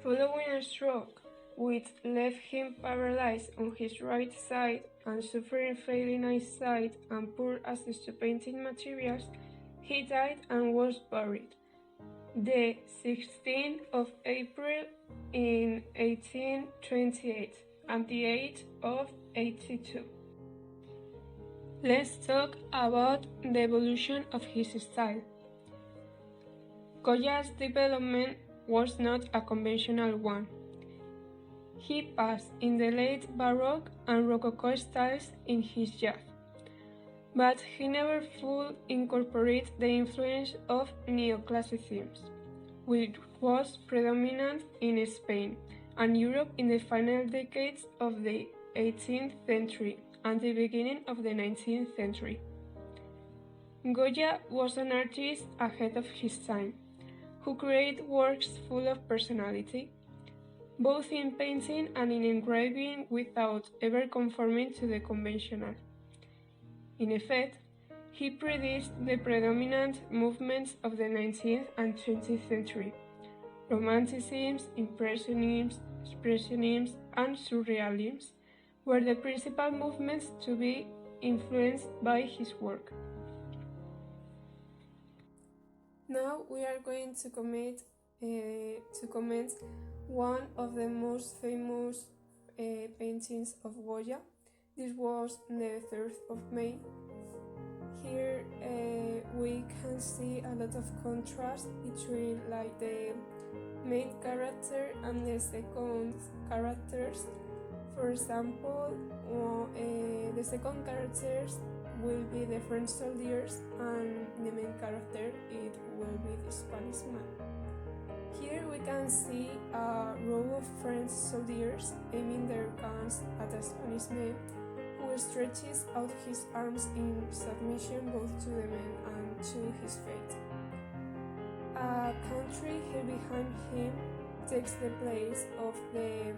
Following a stroke, which left him paralyzed on his right side and suffering failing eyesight and poor access to painting materials, he died and was buried the 16th of April in 1828 at the age of 82. Let's talk about the evolution of his style. Goya's development was not a conventional one. He passed in the late Baroque and Rococo styles in his youth, but he never fully incorporated the influence of neoclassicism, which was predominant in Spain and Europe in the final decades of the 18th century and the beginning of the 19th century. Goya was an artist ahead of his time, who created works full of personality, both in painting and in engraving without ever conforming to the conventional. In effect, he predicts the predominant movements of the 19th and 20th century: Romanticism, Impressionism, Expressionism, and Surrealism were the principal movements to be influenced by his work. Now we are going to comment one of the most famous paintings of Goya. This was the 3rd of May. Here we can see a lot of contrast between like the main character and the second characters. For example, the second characters will be the French soldiers and the main character it will be the Spanish man. Here we can see a row of French soldiers aiming their guns at a Spanish man who stretches out his arms in submission both to the man and to his fate. A country here behind him takes the place of the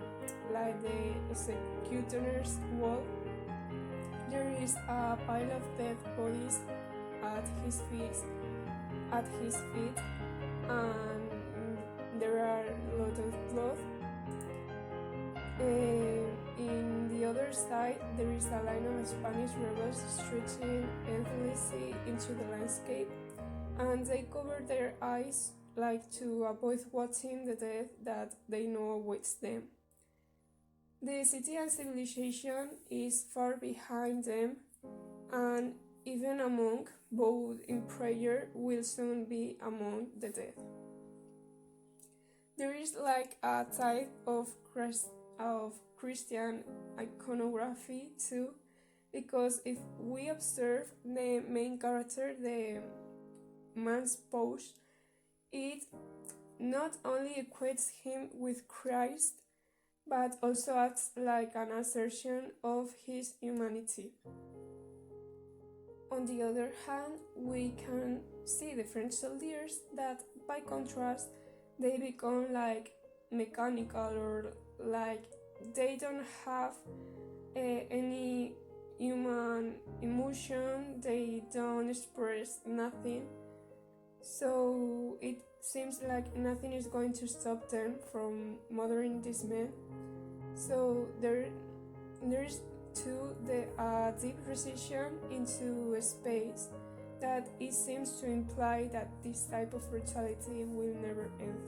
executioner's wall. There is a pile of dead bodies at his feet, and there are a lot of blood. In the other side, there is a line of Spanish rebels stretching endlessly into the landscape, and they cover their eyes like to avoid watching the death that they know awaits them. The city and civilization is far behind them, and even a monk, bowed in prayer, will soon be among the dead. There is like a type of Christian iconography too, because if we observe the main character, the man's pose, it not only equates him with Christ, but also acts like an assertion of his humanity. On the other hand, we can see the French soldiers that, by contrast, they become like mechanical, or like they don't have any human emotion, they don't express nothing, so it seems like nothing is going to stop them from murdering this man. So there's too the deep precision into space that it seems to imply that this type of brutality will never end.